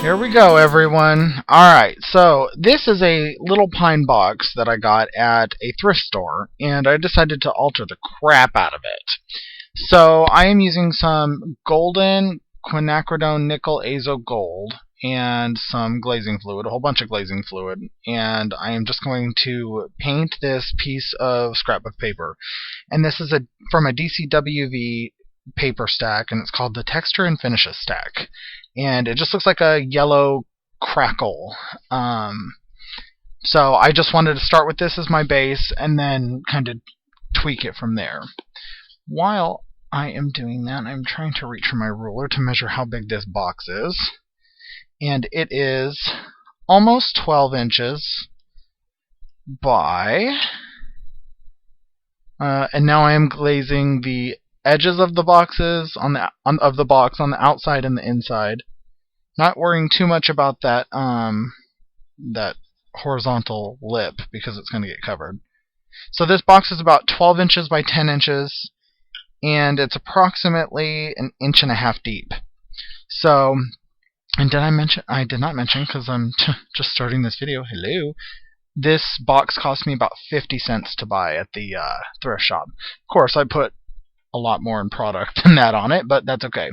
Here we go, everyone. Alright, so this is a little pine box that I got at a thrift store, and I decided to alter the crap out of it. So I am using some golden quinacridone nickel azo gold and some glazing fluid, a whole bunch of glazing fluid, and I am just going to paint this piece of scrapbook paper. And this is from a DCWV paper stack, and it's called the Texture and Finishes stack. And it just looks like a yellow crackle. So I just wanted to start with this as my base and then kind of tweak it from there. While I am doing that, I'm trying to reach for my ruler to measure how big this box is. And it is almost 12 inches by... and now I am glazing the edges of the boxes on the box on the outside and the inside. Not worrying too much about that that horizontal lip because it's going to get covered. So this box is about 12 inches by 10 inches, and it's approximately an inch and a half deep. So, and did I mention? I did not mention because I'm just starting this video. Hello. This box cost me about 50 cents to buy at the thrift shop. Of course, I put a lot more in product than that on it, but that's okay.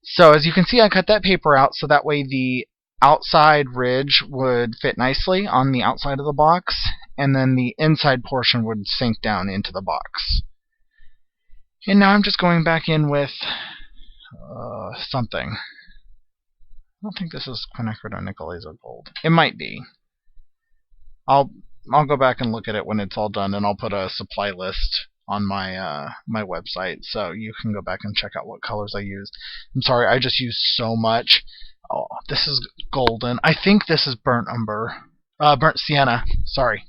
So as you can see, I cut that paper out so that way the outside ridge would fit nicely on the outside of the box, and then the inside portion would sink down into the box. And now I'm just going back in with something. I don't think this is quinacridone nickel azo gold. It might be. I'll go back and look at it when it's all done, and I'll put a supply list on my my website, so you can go back and check out what colors I used. I'm sorry, I just used so much. Oh, this is golden. I think this is burnt sienna. Sorry.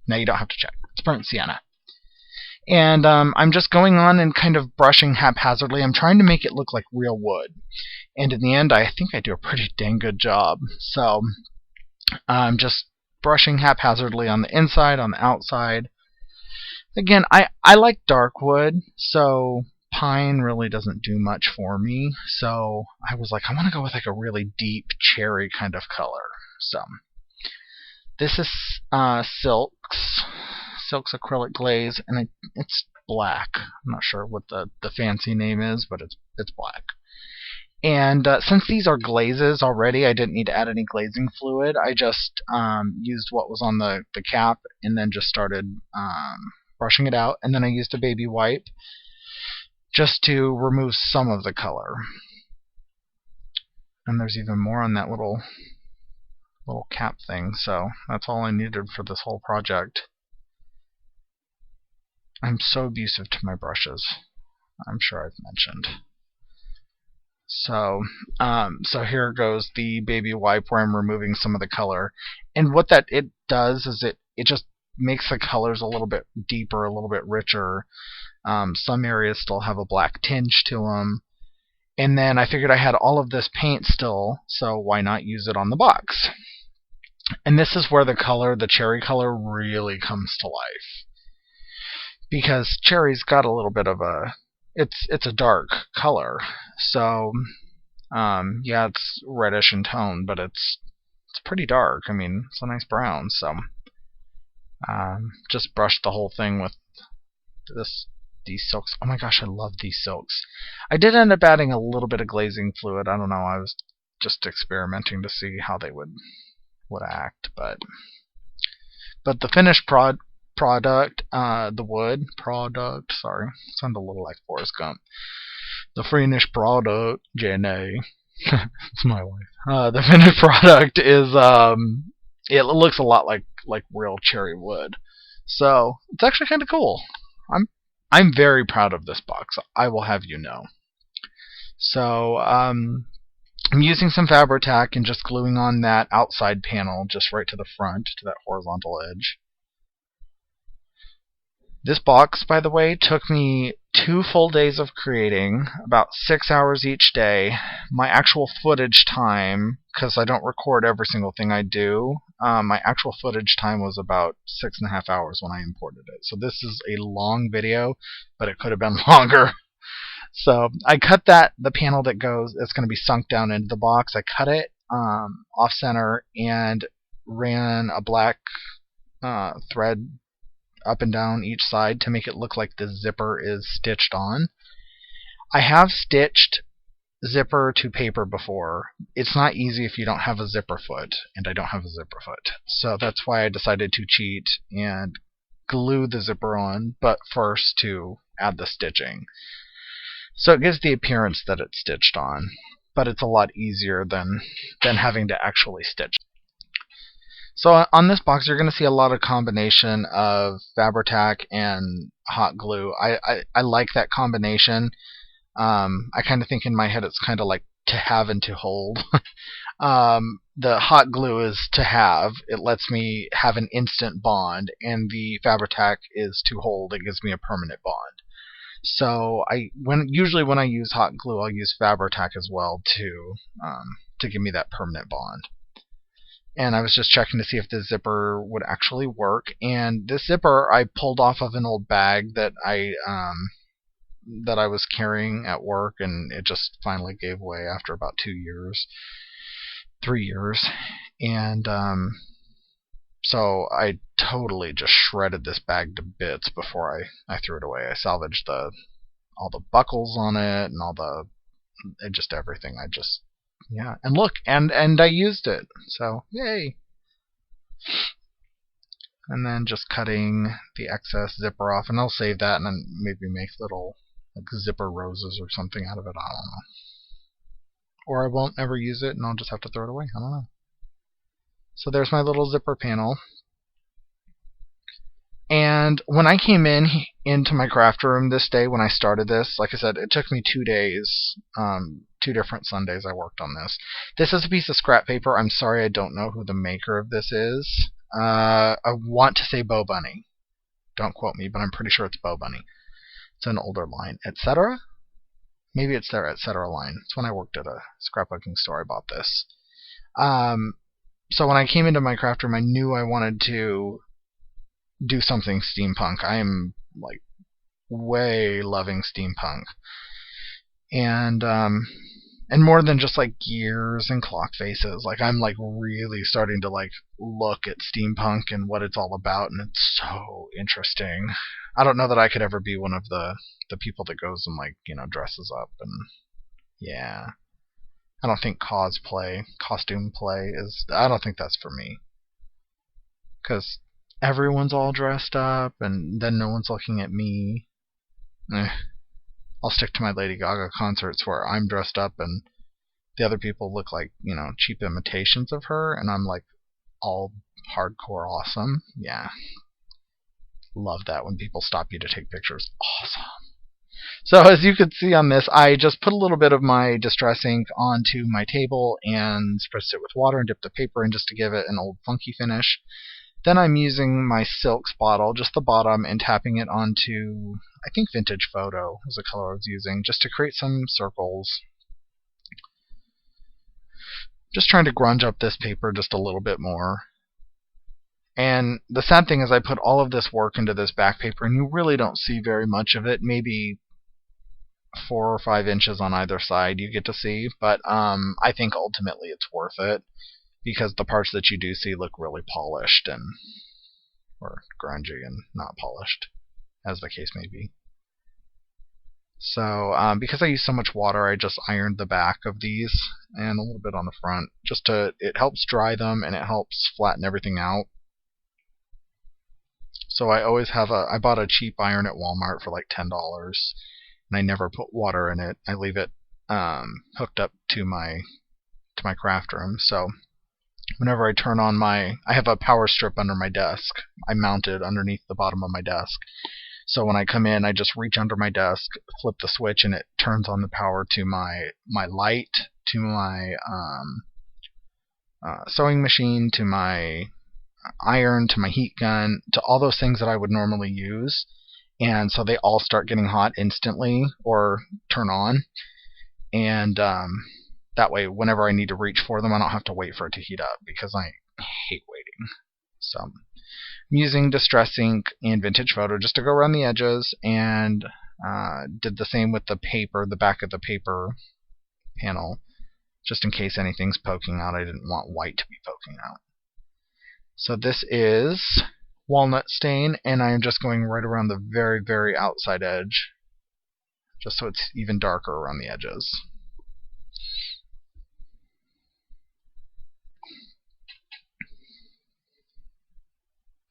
Now you don't have to check. It's burnt sienna. And I'm just going on and kind of brushing haphazardly. I'm trying to make it look like real wood. And in the end, I think I do a pretty dang good job. So I'm just brushing haphazardly on the inside, on the outside. Again, I like dark wood, so pine really doesn't do much for me. So I was like, I want to go with like a really deep cherry kind of color. So this is Silk's acrylic glaze, and it's black. I'm not sure what the fancy name is, but it's black. And since these are glazes already, I didn't need to add any glazing fluid. I just used what was on the cap and then just started brushing it out. And then I used a baby wipe just to remove some of the color. And there's even more on that little cap thing, so that's all I needed for this whole project. I'm so abusive to my brushes. I'm sure I've mentioned. So here goes the baby wipe where I'm removing some of the color. And what it does is it just makes the colors a little bit deeper, a little bit richer. Some areas still have a black tinge to them. And then I figured I had all of this paint still, so why not use it on the box? And this is where the cherry color really comes to life. Because cherry's got a little bit of it's a dark color. So yeah, it's reddish in tone, but it's pretty dark. I mean, it's a nice brown. So just brushed the whole thing with these silks. Oh my gosh, I love these silks. I did end up adding a little bit of glazing fluid. I don't know. I was just experimenting to see how they would act, but the finished product, the wood product. Sorry, sounded a little like Forrest Gump. The finished product, Jenny. It's my wife. The finished product is it looks a lot like real cherry wood. So it's actually kind of cool. I'm very proud of this box, I will have you know. So I'm using some Fabri-Tac and just gluing on that outside panel just right to the front, to that horizontal edge. This box, by the way, took me 2 full days of creating, about 6 hours each day. My actual footage time, because I don't record every single thing I do, my actual footage time was about 6.5 hours when I imported it. So this is a long video, but it could have been longer. So I cut the panel that goes, it's going to be sunk down into the box. I cut it off center and ran a black thread up and down each side to make it look like the zipper is stitched on. I have stitched zipper to paper before. It's not easy if you don't have a zipper foot, and I don't have a zipper foot. So that's why I decided to cheat and glue the zipper on, but first to add the stitching. So it gives the appearance that it's stitched on, but it's a lot easier than having to actually stitch. So on this box, you're going to see a lot of combination of Fabri-Tac and hot glue. I like that combination. I kind of think in my head it's kind of like to have and to hold. The hot glue is to have. It lets me have an instant bond, and the Fabri-Tac is to hold. It gives me a permanent bond. So usually when I use hot glue, I'll use Fabri-Tac as well to give me that permanent bond. And I was just checking to see if the zipper would actually work. And this zipper I pulled off of an old bag that I was carrying at work, and it just finally gave way after about 3 years. And so I totally just shredded this bag to bits before I threw it away. I salvaged all the buckles on it and just everything. Yeah, and look, and I used it, so yay. And then just cutting the excess zipper off, and I'll save that and then maybe make little like zipper roses or something out of it. I don't know. Or I won't ever use it and I'll just have to throw it away. I don't know. So there's my little zipper panel. And when I came into my craft room this day, when I started this, like I said, it took me 2 days, 2 different Sundays I worked on this. This is a piece of scrap paper. I'm sorry I don't know who the maker of this is. I want to say Bo Bunny. Don't quote me, but I'm pretty sure it's Bo Bunny. It's an older line. Etc.? Maybe it's their Etc. line. It's when I worked at a scrapbooking store I bought this. So when I came into my craft room, I knew I wanted to do something steampunk. I am like way loving steampunk, and more than just like gears and clock faces. Like I'm like really starting to like look at steampunk and what it's all about, and it's so interesting. I don't know that I could ever be one of the people that goes and like dresses up, and yeah, I don't think costume play is. I don't think that's for me, because everyone's all dressed up, and then no one's looking at me. I'll stick to my Lady Gaga concerts where I'm dressed up and the other people look like, cheap imitations of her, and I'm like all hardcore awesome. Yeah. Love that when people stop you to take pictures. Awesome. So as you can see on this, I just put a little bit of my distress ink onto my table and spritzed it with water and dipped the paper in just to give it an old funky finish. Then I'm using my Silks bottle, just the bottom, and tapping it onto, I think Vintage Photo was the color I was using, just to create some circles. Just trying to grunge up this paper just a little bit more. And the sad thing is I put all of this work into this back paper, and you really don't see very much of it. Maybe 4 or 5 inches on either side you get to see, but I think ultimately it's worth it, because the parts that you do see look really polished or grungy and not polished, as the case may be. So because I use so much water, I just ironed the back of these and a little bit on the front. It helps dry them and it helps flatten everything out. So I always have I bought a cheap iron at Walmart for like $10, and I never put water in it. I leave it hooked up to my craft room. So whenever I turn on I have a power strip under my desk. I mount it underneath the bottom of my desk. So when I come in, I just reach under my desk, flip the switch, and it turns on the power to my light, to my sewing machine, to my iron, to my heat gun, to all those things that I would normally use. And so they all start getting hot instantly or turn on. And that way, whenever I need to reach for them, I don't have to wait for it to heat up, because I hate waiting. So I'm using Distress Ink and Vintage Photo just to go around the edges, and did the same with the paper, the back of the paper panel. just in case anything's poking out. I didn't want white to be poking out. So this is walnut stain, and I am just going right around the very, very outside edge, just so it's even darker around the edges.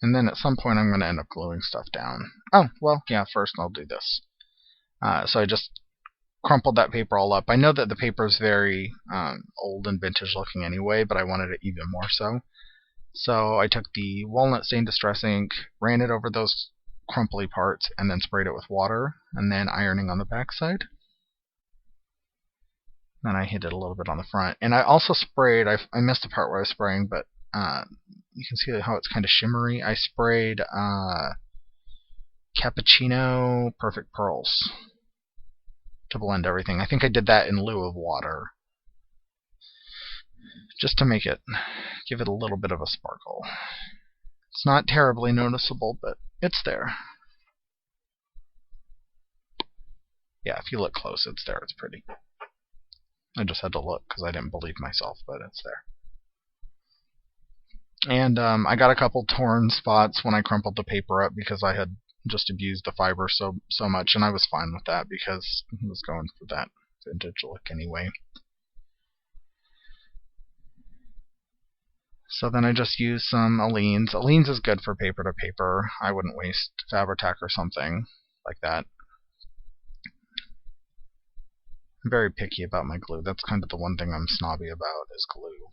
And then at some point I'm going to end up gluing stuff down. Oh, well, yeah, first I'll do this. So I just crumpled that paper all up. I know that the paper is very old and vintage looking anyway, but I wanted it even more so. So I took the walnut stain distress ink, ran it over those crumply parts, and then sprayed it with water, and then ironing on the back side. Then I hit it a little bit on the front. And I also sprayed, I missed the part where I was spraying, but you can see how it's kind of shimmery. I sprayed Cappuccino Perfect Pearls to blend everything. I think I did that in lieu of water, just to make it, give it a little bit of a sparkle. It's not terribly noticeable, but it's there. Yeah, if you look close, it's there. It's pretty. I just had to look because I didn't believe myself, but it's there. And I got a couple torn spots when I crumpled the paper up because I had just abused the fiber so much, and I was fine with that because I was going for that vintage look anyway. So then I just used some Aleene's. Aleene's is good for paper to paper. I wouldn't waste Fabri-Tac or something like that. I'm very picky about my glue. That's kind of the one thing I'm snobby about, is glue.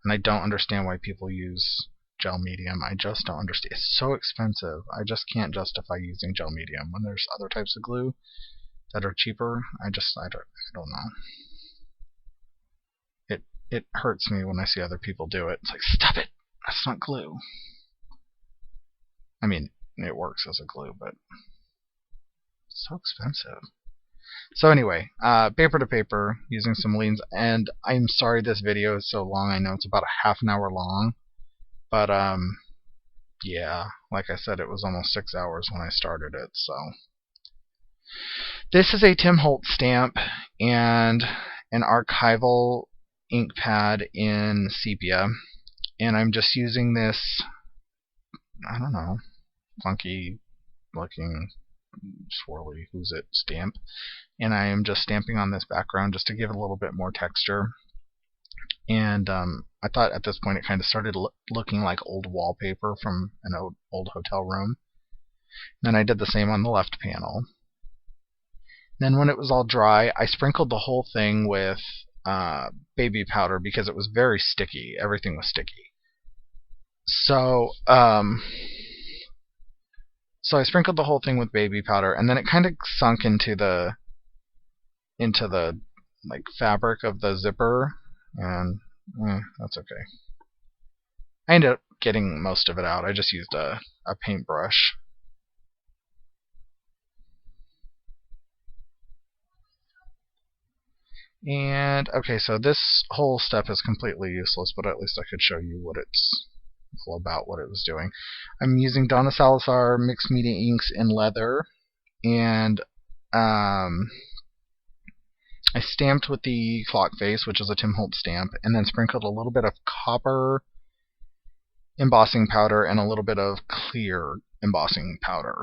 And I don't understand why people use gel medium. I just don't understand. It's so expensive. I just can't justify using gel medium when there's other types of glue that are cheaper. I don't know. It hurts me when I see other people do it. It's like, stop it! That's not glue. I mean, it works as a glue, but it's so expensive. So anyway, paper to paper, using some Aleene's, and I'm sorry this video is so long. I know it's about a half an hour long, but yeah, like I said, it was almost 6 hours when I started it. So this is a Tim Holtz stamp and an archival ink pad in sepia, and I'm just using this, I don't know, funky looking swirly who's it stamp, and I am just stamping on this background just to give it a little bit more texture. And I thought at this point it kind of started looking like old wallpaper from an old hotel room. Then I did the same on the left panel. Then when it was all dry, I sprinkled the whole thing with baby powder because it was very sticky. Everything was sticky. So I sprinkled the whole thing with baby powder, and then it kind of sunk into the like fabric of the zipper, and that's okay. I ended up getting most of it out. I just used a paintbrush. And okay, so this whole step is completely useless, but at least I could show you what it's all about, what it was doing. I'm using Donna Salazar mixed media inks in leather, and I stamped with the clock face, which is a Tim Holtz stamp, and then sprinkled a little bit of copper embossing powder and a little bit of clear embossing powder.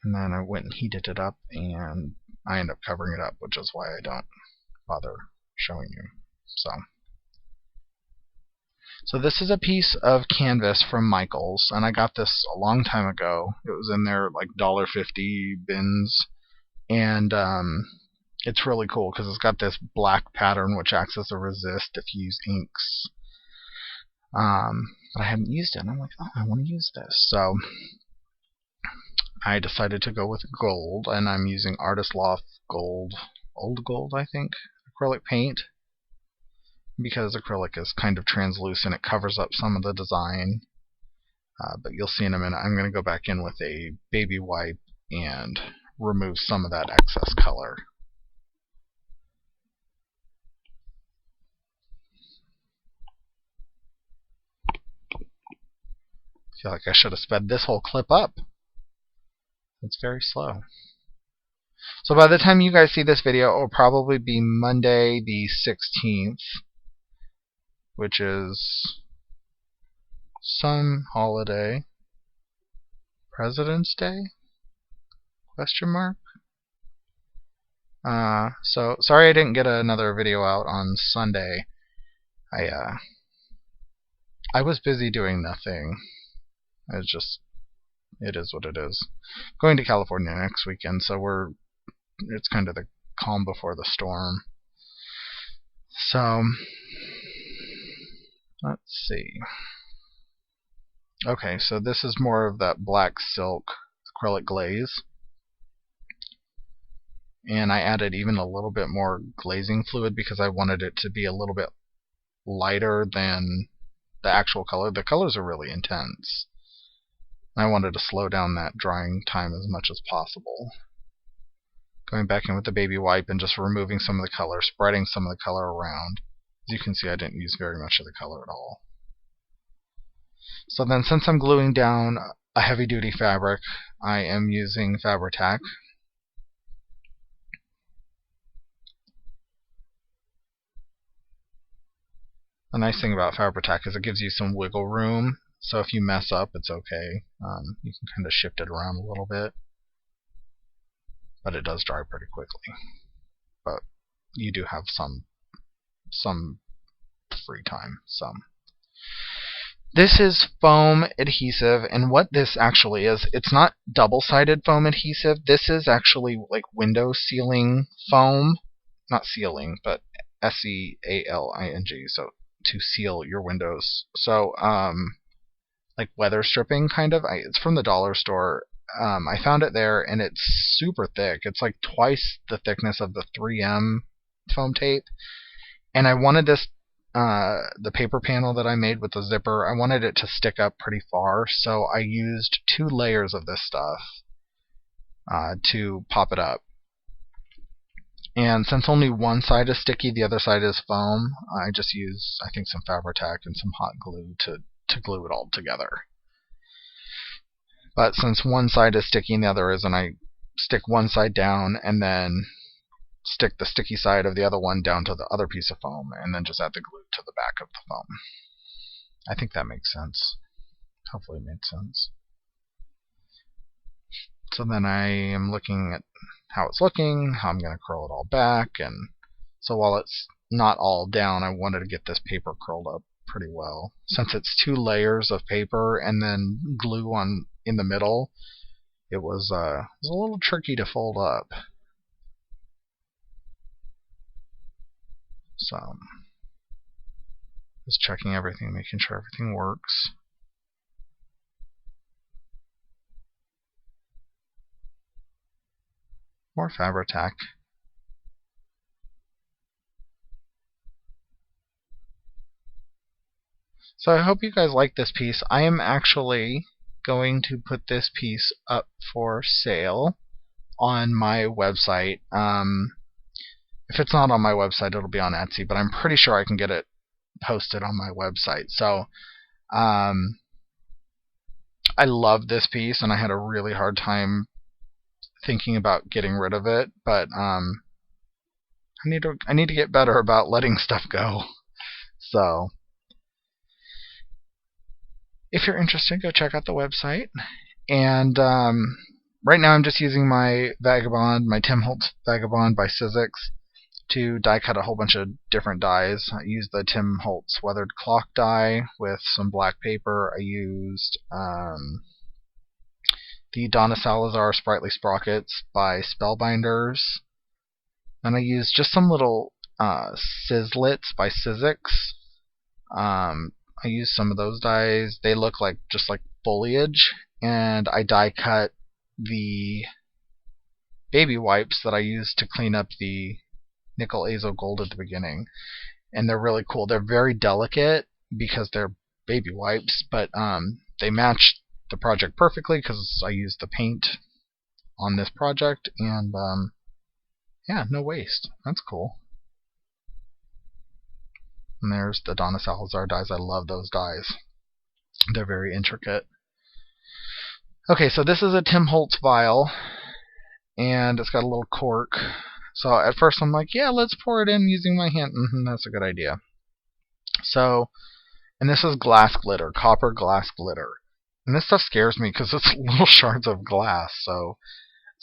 And then I went and heated it up, and I end up covering it up, which is why I don't bother showing you. So this is a piece of canvas from Michaels, and I got this a long time ago. It was in their like $1.50 bins, and it's really cool because it's got this black pattern which acts as a resist if you use inks. But I hadn't used it, and I'm like, oh, I want to use this. So I decided to go with gold, and I'm using Artist Loft Gold, Old Gold, I think, acrylic paint, because acrylic is kind of translucent. It covers up some of the design, but you'll see in a minute. I'm going to go back in with a baby wipe and remove some of that excess color. I feel like I should have sped this whole clip up. It's very slow. So by the time you guys see this video, it will probably be Monday the 16th, which is some holiday. President's Day? Question mark? So sorry I didn't get another video out on Sunday. I was busy doing nothing. It is what it is. Going to California next weekend, so it's kind of the calm before the storm. So let's see. Okay, so this is more of that black silk acrylic glaze. And I added even a little bit more glazing fluid because I wanted it to be a little bit lighter than the actual color. The colors are really intense. I wanted to slow down that drying time as much as possible. Going back in with the baby wipe and just removing some of the color, spreading some of the color around. As you can see, I didn't use very much of the color at all. So then, since I'm gluing down a heavy-duty fabric, I am using Fabri-Tac. The nice thing about Fabri-Tac is it gives you some wiggle room, so if you mess up, it's okay. You can kind of shift it around a little bit. But it does dry pretty quickly. But you do have some free time. This is foam adhesive, and what this actually is, it's not double-sided foam adhesive. This is actually like window sealing foam. Not sealing, but S-E-A-L-I-N-G, so to seal your windows. So, like weather stripping, kind of. It's from the dollar store. I found it there, and it's super thick. It's like twice the thickness of the 3M foam tape. And I wanted this, the paper panel that I made with the zipper, I wanted it to stick up pretty far, so I used 2 layers of this stuff to pop it up. And since only one side is sticky, the other side is foam, I just used, I think, some Fabri-Tac and some hot glue to glue it all together. But since one side is sticky and the other isn't, I stick one side down and then stick the sticky side of the other one down to the other piece of foam, and then just add the glue to the back of the foam. I think that makes sense. Hopefully it made sense. So then I am looking at how it's looking, how I'm going to curl it all back, and so while it's not all down, I wanted to get this paper curled up pretty well. Since it's 2 layers of paper and then glue on in the middle, it was a little tricky to fold up. So, just checking everything, making sure everything works. More Fabri-Tac. So I hope you guys like this piece. I am actually going to put this piece up for sale on my website. If it's not on my website, it'll be on Etsy, but I'm pretty sure I can get it posted on my website. So I love this piece, and I had a really hard time thinking about getting rid of it, but I need to get better about letting stuff go. So if you're interested, go check out the website. And right now I'm just using my Vagabond, my Tim Holtz Vagabond by Sizzix, to die cut a whole bunch of different dies. I used the Tim Holtz weathered clock die with some black paper. I used the Donna Salazar Sprightly Sprockets by Spellbinders. And I used just some little Sizzlets by Sizzix. I used some of those dies. They look like just like foliage. And I die cut the baby wipes that I used to clean up the nickel azo gold at the beginning. And they're really cool. They're very delicate because they're baby wipes, but they match the project perfectly because I used the paint on this project, and yeah, no waste. That's cool. And there's the Donna Salazar dies. I love those dies. They're very intricate. Okay, so this is a Tim Holtz vial, and it's got a little cork. So at first I'm like, yeah, let's pour it in using my hand. That's a good idea. So, and this is glass glitter, copper glass glitter. And this stuff scares me because it's little shards of glass. So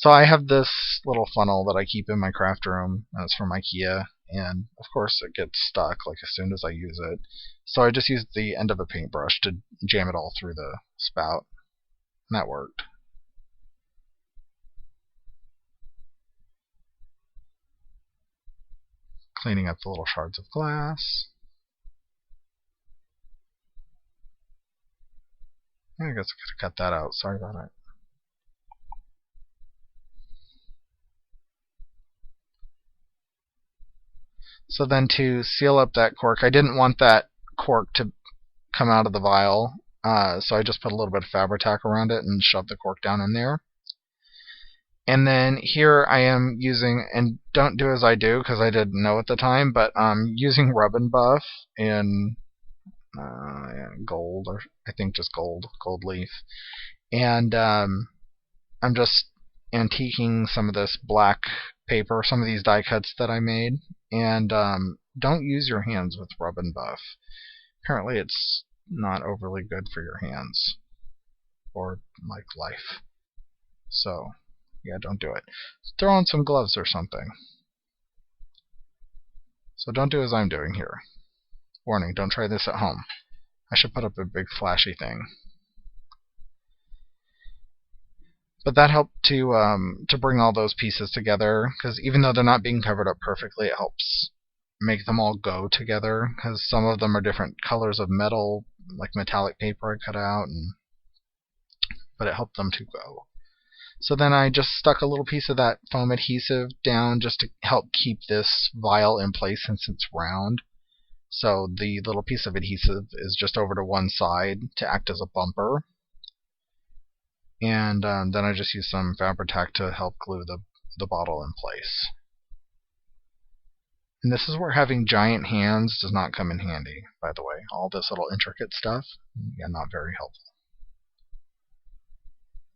I have this little funnel that I keep in my craft room, and it's from IKEA. And of course it gets stuck like as soon as I use it. So I just used the end of a paintbrush to jam it all through the spout. And that worked. Cleaning up the little shards of glass. I guess I could cut that out. Sorry about it. So then to seal up that cork, I didn't want that cork to come out of the vial, so I just put a little bit of Fabri-Tac around it and shoved the cork down in there. And then here I am using, and don't do as I do because I didn't know at the time, but I'm using Rub and Buff in gold, or I think just gold leaf. And I'm just antiquing some of this black paper, some of these die cuts that I made. And don't use your hands with Rub and Buff. Apparently it's not overly good for your hands or like life. So yeah, don't do it. Throw on some gloves or something. So don't do as I'm doing here. Warning, don't try this at home. I should put up a big flashy thing. But that helped to bring all those pieces together, because even though they're not being covered up perfectly, it helps make them all go together, because some of them are different colors of metal, like metallic paper I cut out, but it helped them to go. So then I just stuck a little piece of that foam adhesive down just to help keep this vial in place since it's round. So the little piece of adhesive is just over to one side to act as a bumper. And then I just used some Fabri-Tac to help glue the bottle in place. And this is where having giant hands does not come in handy, by the way. All this little intricate stuff, yeah, not very helpful.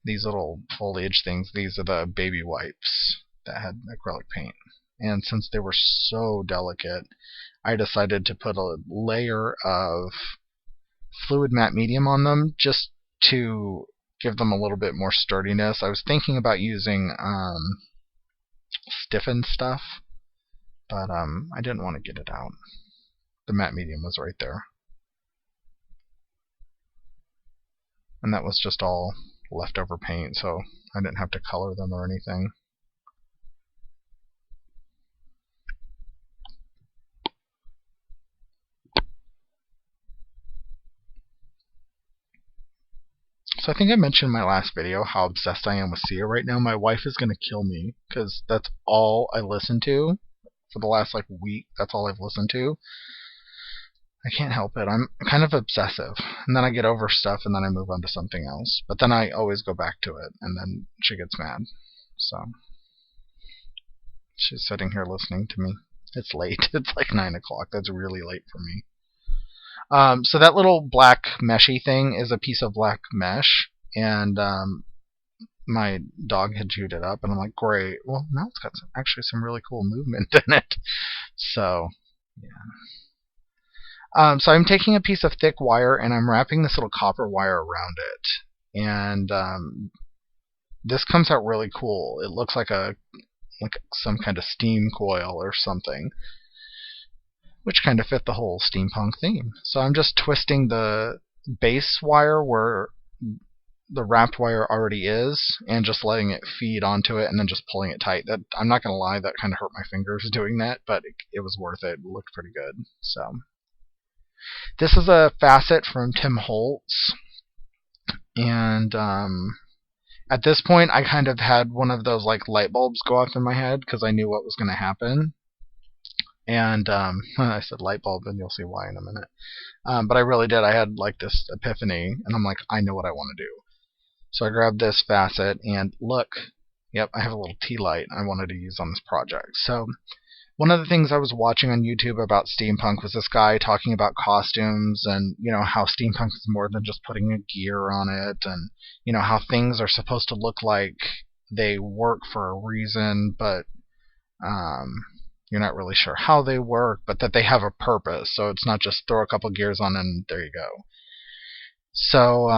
These little foliage things, these are the baby wipes that had acrylic paint. And since they were so delicate, I decided to put a layer of fluid matte medium on them just to give them a little bit more sturdiness. I was thinking about using stiffened stuff, but I didn't want to get it out. The matte medium was right there. And that was just all leftover paint, so I didn't have to color them or anything. So I think I mentioned in my last video how obsessed I am with Sia right now. My wife is going to kill me because that's all I listen to for the last week. That's all I've listened to. I can't help it. I'm kind of obsessive. And then I get over stuff and then I move on to something else. But then I always go back to it and then she gets mad. So she's sitting here listening to me. It's late. It's like 9 o'clock. That's really late for me. So that little black meshy thing is a piece of black mesh, and my dog had chewed it up, and I'm like, great. Well, now it's got actually some really cool movement in it. So, yeah. So I'm taking a piece of thick wire, and I'm wrapping this little copper wire around it, and this comes out really cool. It looks like some kind of steam coil or something, which kind of fit the whole steampunk theme. So I'm just twisting the base wire where the wrapped wire already is and just letting it feed onto it and then just pulling it tight. That, I'm not going to lie, that kind of hurt my fingers doing that, but it was worth it. It looked pretty good. So this is a facet from Tim Holtz, and at this point I kind of had one of those light bulbs go off in my head because I knew what was going to happen. And I said light bulb, and you'll see why in a minute. But I really did. I had this epiphany, and I'm like, I know what I want to do. So I grabbed this facet, and look, yep, I have a little tea light I wanted to use on this project. So one of the things I was watching on YouTube about steampunk was this guy talking about costumes, and how steampunk is more than just putting a gear on it, and how things are supposed to look like they work for a reason, but you're not really sure how they work, but that they have a purpose. So it's not just throw a couple gears on and there you go. So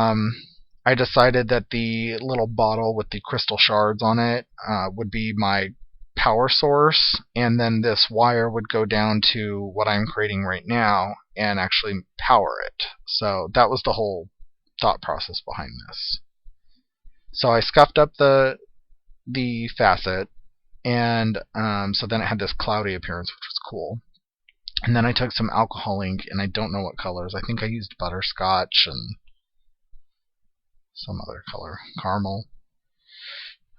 I decided that the little bottle with the crystal shards on it would be my power source, and then this wire would go down to what I'm creating right now and actually power it. So that was the whole thought process behind this. So I scuffed up the facet, and so then it had this cloudy appearance, which was cool. And then I took some alcohol ink, and I don't know what colors. I think I used butterscotch and some other color, caramel.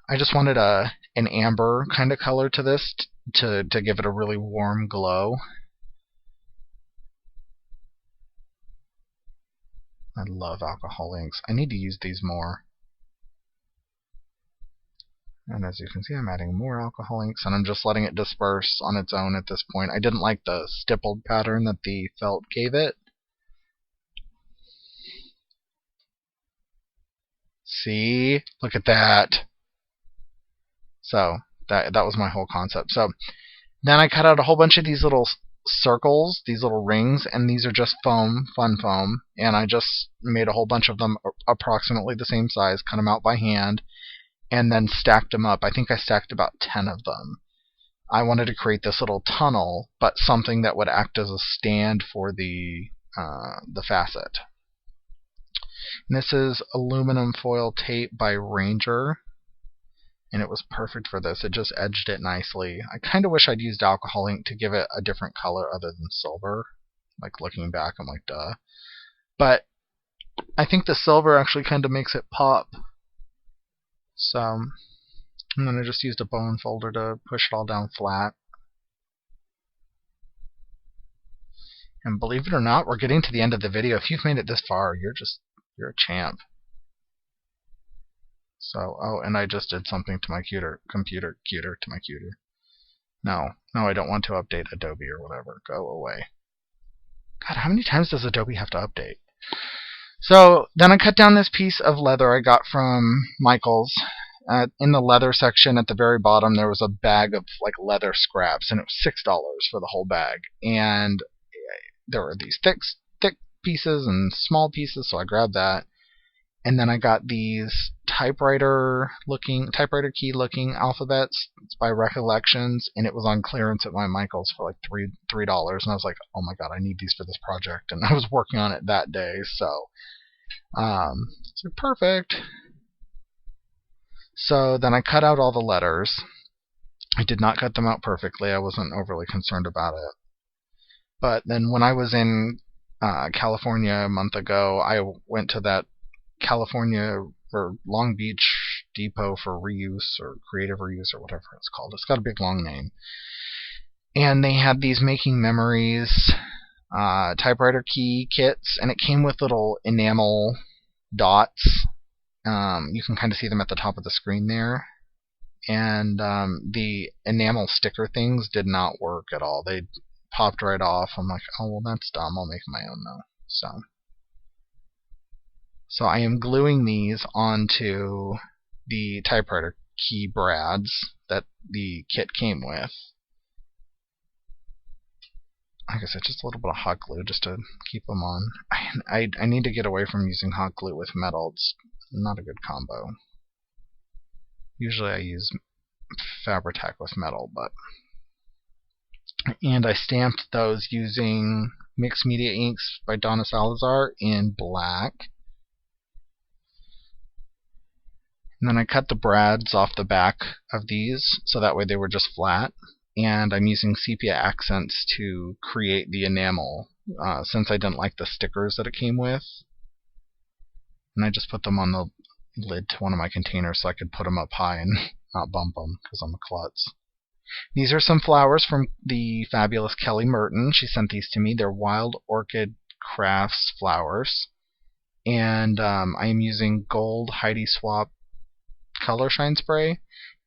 I just wanted an amber kind of color to this to give it a really warm glow. I love alcohol inks. I need to use these more. And as you can see, I'm adding more alcohol inks, and I'm just letting it disperse on its own at this point. I didn't like the stippled pattern that the felt gave it. See? Look at that. So that was my whole concept. So then I cut out a whole bunch of these little circles, these little rings, and these are just foam, fun foam, and I just made a whole bunch of them approximately the same size, cut them out by hand, and then stacked them up. I think I stacked about 10 of them. I wanted to create this little tunnel, but something that would act as a stand for the facet. And this is aluminum foil tape by Ranger, and it was perfect for this. It just edged it nicely. I kind of wish I'd used alcohol ink to give it a different color other than silver. Like, looking back, I'm like, duh. But I think the silver actually kind of makes it pop. So, and then I just used a bone folder to push it all down flat. And believe it or not, we're getting to the end of the video. If you've made it this far, you're a champ. So, oh, and I just did something to my computer. No, I don't want to update Adobe or whatever. Go away. God, how many times does Adobe have to update? So then I cut down this piece of leather I got from Michael's. In the leather section at the very bottom, there was a bag of like leather scraps, and it was $6 for the whole bag. And there were these thick pieces and small pieces, so I grabbed that. And then I got these typewriter key looking alphabets. It's by Recollections, and it was on clearance at my Michael's for like $3. And I was like, oh my god, I need these for this project. And I was working on it that day, so perfect. So then I cut out all the letters. I did not cut them out perfectly. I wasn't overly concerned about it. But then when I was in California a month ago, I went to that California or Long Beach Depot for Reuse or Creative Reuse or whatever it's called. It's got a big long name. And they had these Making Memories typewriter key kits, and it came with little enamel dots. You can kind of see them at the top of the screen there. And the enamel sticker things did not work at all. They popped right off. I'm like, oh, well, that's dumb. I'll make my own though. So I am gluing these onto the typewriter key brads that the kit came with. Like I said, just a little bit of hot glue just to keep them on. I need to get away from using hot glue with metal. It's not a good combo. Usually I use Fabri-Tac with metal, but... And I stamped those using Mixed Media Inks by Donna Salazar in black. And then I cut the brads off the back of these, so that way they were just flat. And I'm using sepia accents to create the enamel, since I didn't like the stickers that it came with. And I just put them on the lid to one of my containers so I could put them up high and not bump them, because I'm a klutz. These are some flowers from the fabulous Kelly Merton. She sent these to me. They're Wild Orchid Crafts flowers. And I am using gold Heidi Swap color shine spray,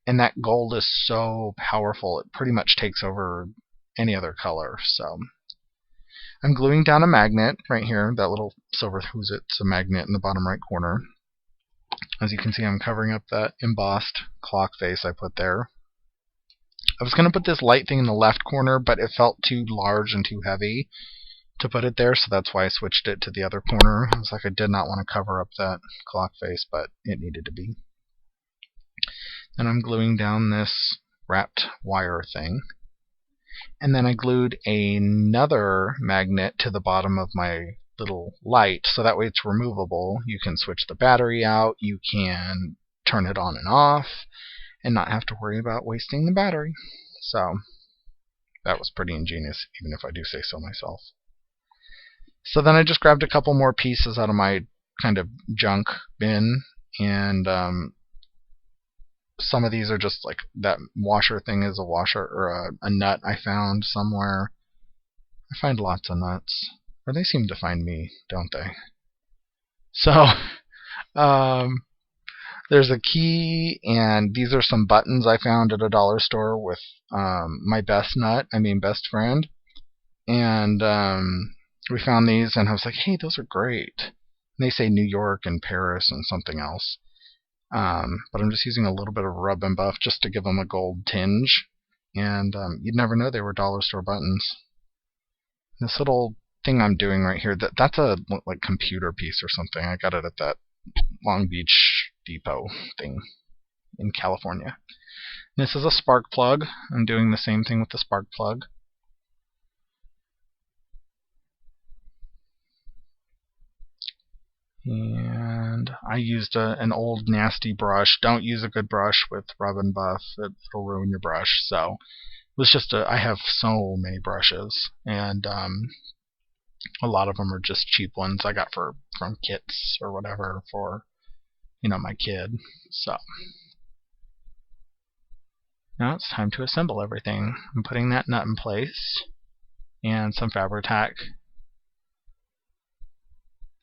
and that gold is so powerful it pretty much takes over any other color. So I'm gluing down a magnet right here, that little silver who's it's a magnet in the bottom right corner. As you can see, I'm covering up that embossed clock face I put there. I was going to put this light thing in the left corner, but it felt too large and too heavy to put it there, so that's why I switched it to the other corner. I was like, I did not want to cover up that clock face, but it needed to be. Then I'm gluing down this wrapped wire thing. And then I glued another magnet to the bottom of my little light, so that way it's removable. You can switch the battery out, you can turn it on and off, and not have to worry about wasting the battery. So that was pretty ingenious, even if I do say so myself. So then I just grabbed a couple more pieces out of my kind of junk bin, and some of these are just like that washer thing is a washer or a nut I found somewhere. I find lots of nuts, or they seem to find me, don't they? So there's a key, and these are some buttons I found at a dollar store with my best friend. And we found these, and I was like, hey, those are great. And they say New York and Paris and something else. But I'm just using a little bit of rub and buff just to give them a gold tinge. And you'd never know they were dollar store buttons. This little thing I'm doing right here, that's a like computer piece or something. I got it at that Long Beach Depot thing in California. This is a spark plug. I'm doing the same thing with the spark plug. And I used an old nasty brush. Don't use a good brush with rub and buff. It'll ruin your brush. So it was just I have so many brushes, and a lot of them are just cheap ones I got from kits or whatever for my kid. So now it's time to assemble everything. I'm putting that nut in place and some Fabri-Tac.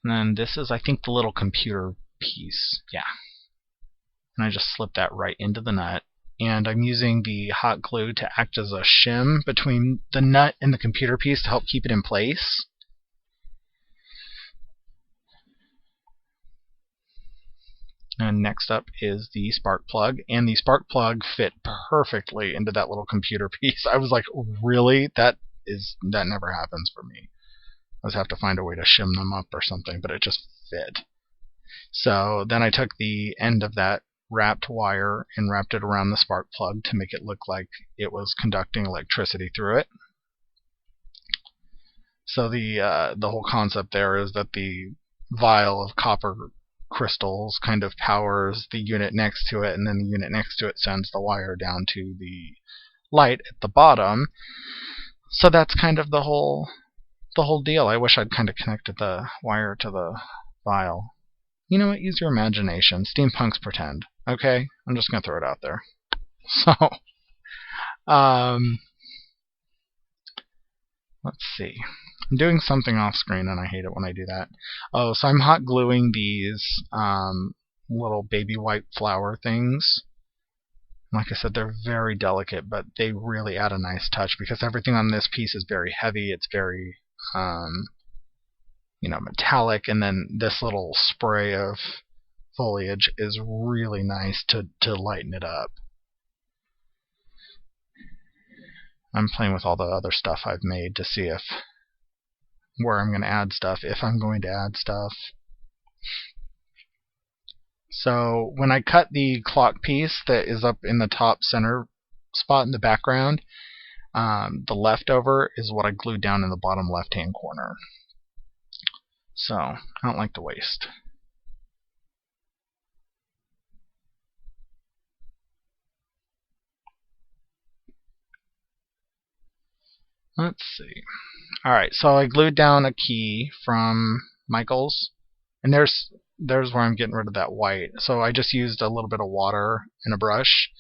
And then this is, I think, the little computer piece. Yeah. And I just slip that right into the nut. And I'm using the hot glue to act as a shim between the nut and the computer piece to help keep it in place. And next up is the spark plug. And the spark plug fit perfectly into that little computer piece. I was like, really? That never happens for me. I always have to find a way to shim them up or something, but it just fit. So then I took the end of that wrapped wire and wrapped it around the spark plug to make it look like it was conducting electricity through it. So the whole concept there is that the vial of copper crystals kind of powers the unit next to it, and then the unit next to it sends the wire down to the light at the bottom. So that's kind of the whole deal. I wish I'd kind of connected the wire to the vial. You know what? Use your imagination. Steampunks pretend. Okay? I'm just going to throw it out there. So, let's see. I'm doing something off screen, and I hate it when I do that. Oh, so I'm hot gluing these little baby white flower things. Like I said, they're very delicate, but they really add a nice touch because everything on this piece is very heavy. It's very metallic, and then this little spray of foliage is really nice to lighten it up. I'm playing with all the other stuff I've made to see where I'm going to add stuff, if I'm going to add stuff. So when I cut the clock piece that is up in the top center spot in the background, the leftover is what I glued down in the bottom left-hand corner. So I don't like to waste. Let's see. Alright, so I glued down a key from Michael's, and there's where I'm getting rid of that white. So I just used a little bit of water and a brush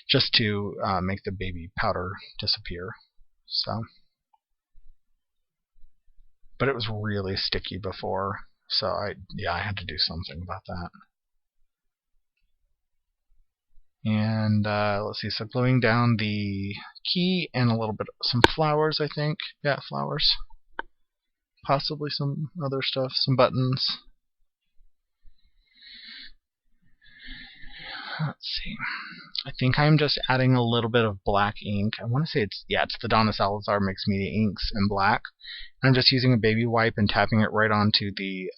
just to make the baby powder disappear. So, but it was really sticky before, so I had to do something about that. And let's see, so gluing down the key and a little bit, some flowers, I think. Yeah, flowers. Possibly some other stuff, some buttons. let's see. I think I'm just adding a little bit of black ink. I want to say it's the Donna Salazar Mixed Media Inks in black. I'm just using a baby wipe and tapping it right onto the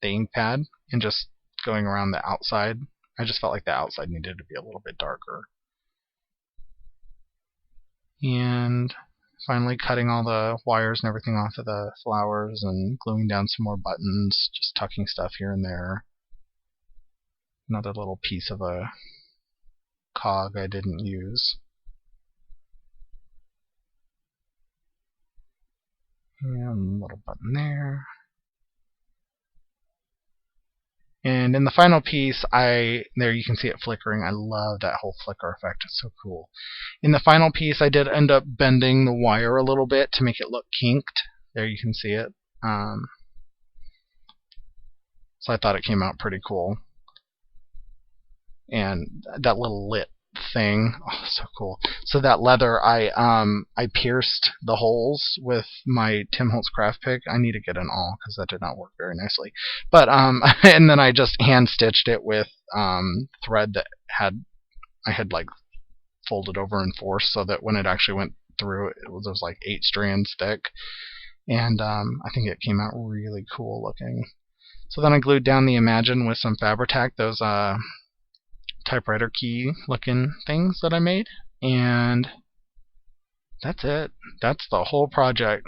ink pad and just going around the outside. I just felt like the outside needed to be a little bit darker. And finally cutting all the wires and everything off of the flowers and gluing down some more buttons, just tucking stuff here and there. Another little piece of a cog I didn't use. And a little button there. And in the final piece, there you can see it flickering. I love that whole flicker effect. It's so cool. In the final piece, I did end up bending the wire a little bit to make it look kinked. There you can see it. So I thought it came out pretty cool. And that little lit thing, oh, so cool. So that leather, I pierced the holes with my Tim Holtz craft pick. I need to get an awl because that did not work very nicely. But and then I just hand stitched it with thread that I had like folded over and forced, so that when it actually went through, it was like 8 strands thick. And I think it came out really cool looking. So then I glued down the Imagine with some Fabri-Tac, those typewriter key looking things that I made, and that's it. That's the whole project.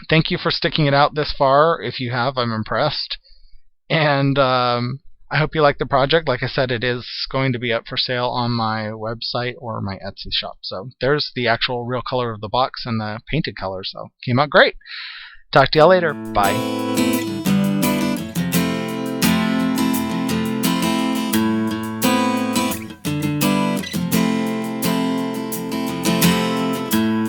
Thank you for sticking it out this far. If you have, I'm impressed. And I hope you like the project. Like I said, it is going to be up for sale on my website or my Etsy shop. So there's the actual real color of the box and the painted color. So came out great. Talk to y'all later. Bye.